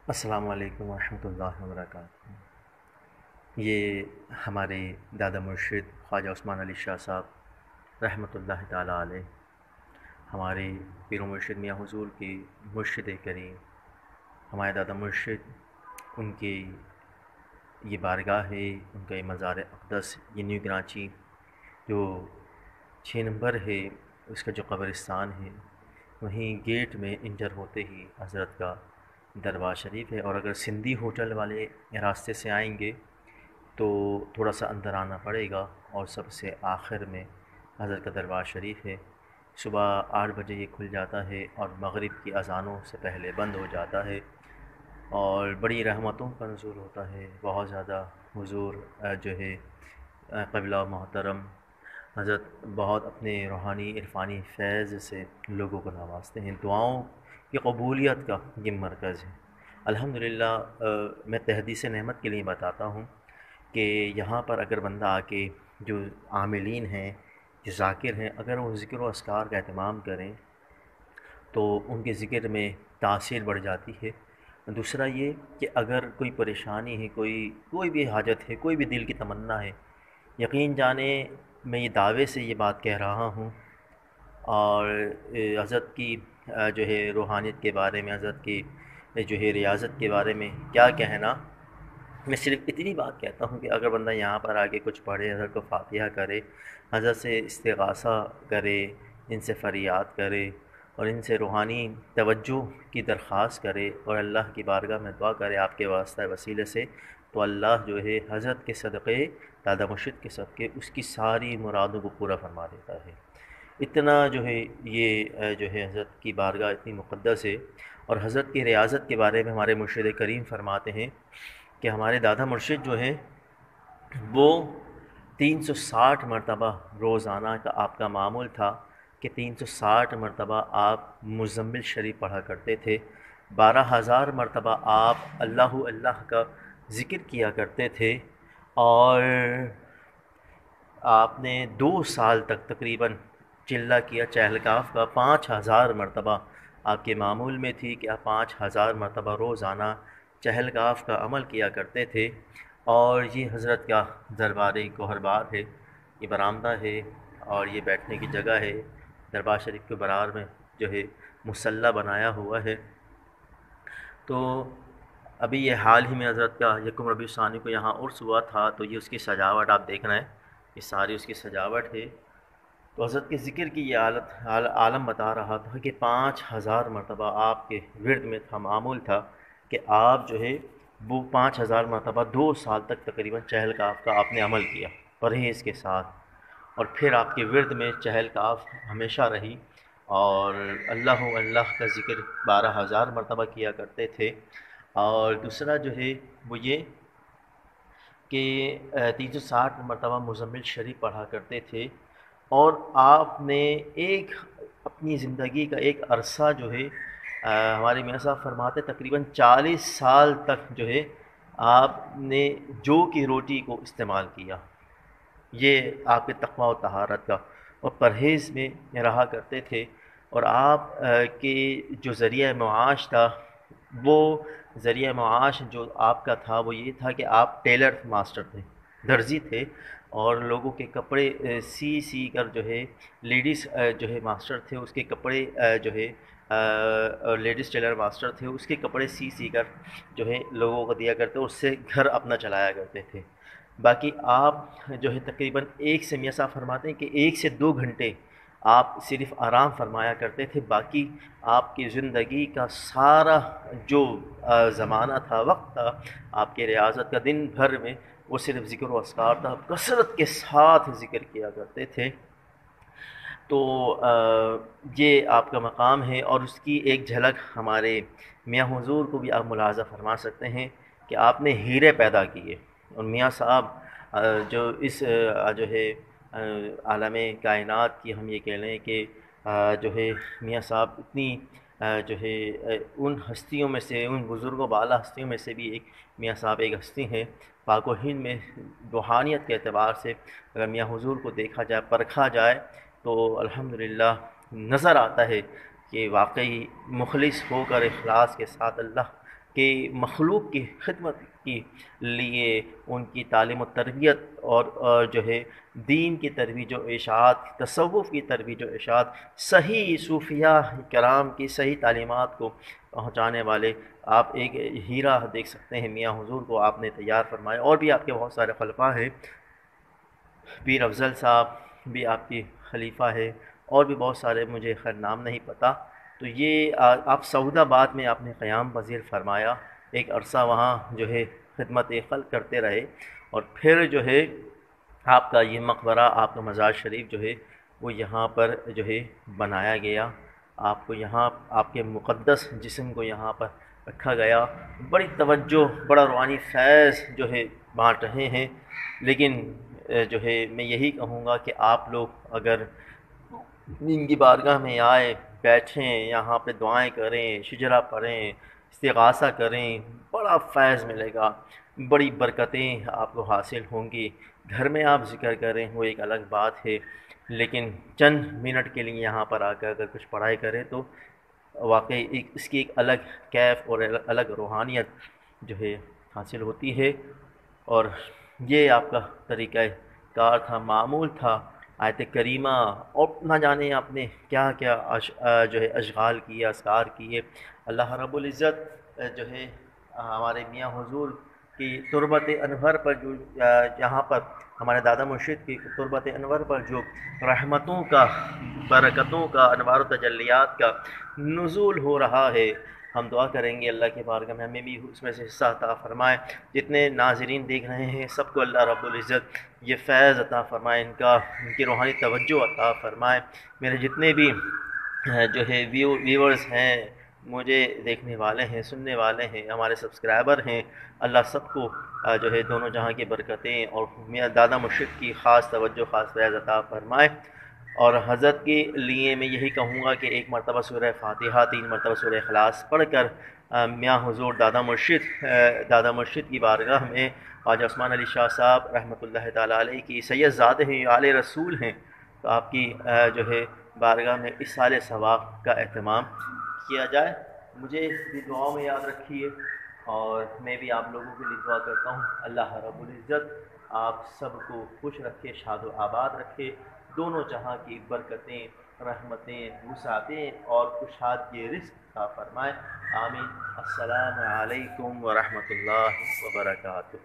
السلام علیکم ورحمۃ اللہ وبرکاتہ۔ یہ ہمارے دادا مرشد خواجہ عثمان علی شاہ صاحب رحمۃ اللہ تعالیٰ علیہ، ہمارے پیر و مرشد میاں حضور کی مرشد کریم، ہمارے دادا مرشد، ان کی یہ بارگاہ ہے، ان کا یہ مزار اقدس، یہ نیو کراچی جو 6 نمبر ہے، اس کا جو قبرستان ہے، وہیں گیٹ میں انٹر ہوتے ہی حضرت کا دربار شریف ہے۔ اور اگر سندھی ہوٹل والے راستے سے آئیں گے تو تھوڑا سا اندر آنا پڑے گا، اور سب سے آخر میں حضرت کا دربار شریف ہے۔ صبح 8 بجے یہ کھل جاتا ہے اور مغرب کی اذانوں سے پہلے بند ہو جاتا ہے، اور بڑی رحمتوں کا نزول ہوتا ہے۔ بہت زیادہ حضور جو ہے قبلہ محترم حضرت بہت اپنے روحانی عرفانی فیض سے لوگوں کو نوازتے ہیں۔ دعاؤں کی قبولیت کا یہ مرکز ہے۔ الحمدللہ میں تحدیث نعمت کے لیے بتاتا ہوں کہ یہاں پر اگر بندہ آ کے جو عاملین ہیں، جو ذاکر ہیں، اگر وہ ذکر و اذکار کا اہتمام کریں تو ان کے ذکر میں تاثیر بڑھ جاتی ہے۔ دوسرا یہ کہ اگر کوئی پریشانی ہے، کوئی بھی حاجت ہے، کوئی بھی دل کی تمنا ہے، یقین جانے میں یہ دعوے سے یہ بات کہہ رہا ہوں، اور حضرت کی جو ہے روحانیت کے بارے میں، حضرت کی جو ہے ریاضت کے بارے میں کیا کہنا۔ میں صرف اتنی بات کہتا ہوں کہ اگر بندہ یہاں پر آ کے کچھ پڑھے، حضرت کو فاتحہ کرے، حضرت سے استغاثہ کرے، ان سے فریاد کرے، اور ان سے روحانی توجہ کی درخواست کرے، اور اللہ کی بارگاہ میں دعا کرے آپ کے واسطہ وسیلے سے، تو اللہ جو ہے حضرت کے صدقے، دادا مرشد کے صدقے، اس کی ساری مرادوں کو پورا فرما دیتا ہے۔ اتنا جو ہے یہ جو ہے حضرت کی بارگاہ اتنی مقدس ہے۔ اور حضرت کی ریاضت کے بارے میں ہمارے مرشد کریم فرماتے ہیں کہ ہمارے دادا مرشد جو ہیں وہ 360 مرتبہ روزانہ کا آپ کا معمول تھا کہ 360 مرتبہ آپ مزمل شریف پڑھا کرتے تھے، 12,000 مرتبہ آپ اللہ اللہ کا ذکر کیا کرتے تھے، اور آپ نے 2 سال تک تقریباً چلہ کیا چہل کاف کا 5,000 مرتبہ آپ کے معمول میں تھی کہ آپ 5,000 مرتبہ روزانہ چہل کاف کا عمل کیا کرتے تھے۔ اور یہ حضرت کا دربار گوہربار ہے، یہ برآمدہ ہے اور یہ بیٹھنے کی جگہ ہے۔ دربار شریف کے برار میں جو ہے مصلی بنایا ہوا ہے۔ تو ابھی یہ حال ہی میں حضرت کا یکم ربیع ثانی کو یہاں عرس ہوا تھا، تو یہ اس کی سجاوٹ آپ دیکھ رہے ہیں، یہ ساری اس کی سجاوٹ ہے۔ تو حضرت کے ذکر کی یہ عالم بتا رہا تھا کہ 5,000 مرتبہ آپ کے ورد میں تھا، معمول تھا کہ آپ جو ہے وہ 5,000 مرتبہ 2 سال تک تقریباً چہل کاف کا آپ نے عمل کیا پرہیز کے ساتھ، اور پھر آپ کے ورد میں چہل کاف ہمیشہ رہی، اور اللہ اللہ کا ذکر 12,000 مرتبہ کیا کرتے تھے۔ اور دوسرا جو ہے وہ یہ کہ 360 مرتبہ مزمل شریف پڑھا کرتے تھے، اور آپ نے ایک اپنی زندگی کا ایک عرصہ جو ہے ہمارے میاں صاحب فرماتے تقریباً 40 سال تک جو ہے آپ نے جو کی روٹی کو استعمال کیا، یہ آپ کے تقویٰ و طہارت کا اور پرہیز میں رہا کرتے تھے۔ اور آپ کے جو ذریعہ معاش تھا، وہ ذریعہ معاش جو آپ کا تھا وہ یہ تھا کہ آپ ٹیلر ماسٹر تھے، درزی تھے، اور لوگوں کے کپڑے سی کر جو ہے لیڈیز جو ہے ماسٹر تھے، اس کے کپڑے جو ہے لیڈیز ٹیلر ماسٹر تھے، اس کے کپڑے سی کر جو ہے لوگوں کو دیا کرتے، اس سے گھر اپنا چلایا کرتے تھے۔ باقی آپ جو ہے تقریباً ایک سے میاں صاحب فرماتے ہیں کہ 1 سے 2 گھنٹے آپ صرف آرام فرمایا کرتے تھے، باقی آپ کی زندگی کا سارا جو زمانہ تھا، وقت تھا آپ کے ریاضت کا، دن بھر میں وہ صرف ذکر و اذکار تھا، کثرت کے ساتھ ذکر کیا کرتے تھے۔ تو یہ آپ کا مقام ہے، اور اس کی ایک جھلک ہمارے میاں حضور کو بھی آپ ملاحظہ فرما سکتے ہیں کہ آپ نے ہیرے پیدا کیے، اور میاں صاحب جو اس جو ہے عالم کائنات کی ہم یہ کہہ لیں کہ جو ہے میاں صاحب اتنی جو ہے ان ہستیوں میں سے، ان بزرگوں بالا ہستیوں میں سے بھی ایک میاں صاحب ایک ہستی ہیں۔ پاک و ہند میں روحانیت کے اعتبار سے اگر میاں حضور کو دیکھا جائے، پرکھا جائے، تو الحمدللہ نظر آتا ہے کہ واقعی مخلص ہو کر اخلاص کے ساتھ اللہ کہ مخلوق کی خدمت کے لیے ان کی تعلیم و تربیت اور جو ہے دین کی ترویج و اشاعت، تصوف کی ترویج و اشاعت، صحیح صوفیاء کرام کی صحیح تعلیمات کو پہنچانے والے آپ ایک ہیرا دیکھ سکتے ہیں میاں حضور کو آپ نے تیار فرمایا۔ اور بھی آپ کے بہت سارے خلفاء ہیں، پیر افضل صاحب بھی آپ کی خلیفہ ہے، اور بھی بہت سارے مجھے خیر نام نہیں پتہ۔ تو یہ آپ سعود آباد میں آپ نے قیام پذیر فرمایا، ایک عرصہ وہاں جو ہے خدمت خلق کرتے رہے، اور پھر جو ہے آپ کا یہ مقبرہ، آپ کا مزار شریف جو ہے وہ یہاں پر جو ہے بنایا گیا۔ آپ کو یہاں آپ کے مقدس جسم کو یہاں پر رکھا گیا، بڑی توجہ، بڑا روحانی فیض جو ہے بانٹ رہے ہیں۔ لیکن جو ہے میں یہی کہوں گا کہ آپ لوگ اگر ان کی بارگاہ میں آئے، بیٹھیں، یہاں پہ دعائیں کریں، شجرہ پڑھیں، استغاثہ کریں، بڑا فیض ملے گا، بڑی برکتیں آپ کو حاصل ہوں گی۔ گھر میں آپ ذکر کریں وہ ایک الگ بات ہے، لیکن چند منٹ کے لیے یہاں پر آ کر اگر کچھ پڑھائی کریں تو واقعی اس کی ایک الگ کیف اور الگ روحانیت جو ہے حاصل ہوتی ہے۔ اور یہ آپ کا طریقہ کار تھا، معمول تھا، آیت کریمہ، اور نہ جانے آپ نے کیا کیا جو ہے اشغال کیے، اذکار کیے۔ اللہ رب العزت جو ہے ہمارے میاں حضور کی تربت انور پر جو یہاں پر ہمارے دادا مرشد کی تربت انور پر جو رحمتوں کا، برکتوں کا، انوار و تجلیات کا نزول ہو رہا ہے، ہم دعا کریں گے اللہ کے بارگاہ میں ہمیں بھی اس میں سے حصہ عطا فرمائے۔ جتنے ناظرین دیکھ رہے ہیں سب کو اللہ رب العزت یہ فیض عطا فرمائے، ان کی روحانی توجہ عطا فرمائے۔ میرے جتنے بھی جو ہے ویورز ہیں، مجھے دیکھنے والے ہیں، سننے والے ہیں، ہمارے سبسکرائبر ہیں، اللہ سب کو جو ہے دونوں جہاں کی برکتیں اور میاں دادا مرشد کی خاص توجہ، خاص فیض عطا فرمائے۔ اور حضرت کے لیے میں یہی کہوں گا کہ ایک مرتبہ سورہ فاتحہ، 3 مرتبہ سورہ اخلاص پڑھ کر میاں حضور دادا مرشد کی بارگاہ میں، خواجہ عثمان علی شاہ صاحب رحمۃ اللہ تعالیٰ علیہ کی سید زادے ہیں، آل رسول ہیں، تو آپ کی جو ہے بارگاہ میں اس سال ثواب کا اہتمام کیا جائے۔ مجھے بھی دعاؤں میں یاد رکھیے، اور میں بھی آپ لوگوں کے لیے دعا کرتا ہوں اللہ رب العزت آپ سب کو خوش رکھے، شاد و آباد رکھے، دونوں جہاں کی برکتیں، رحمتیں، وسعتیں اور کشادگی رزق عطا فرمائے۔ آمین۔ السلام علیکم ورحمۃ اللہ وبرکاتہ۔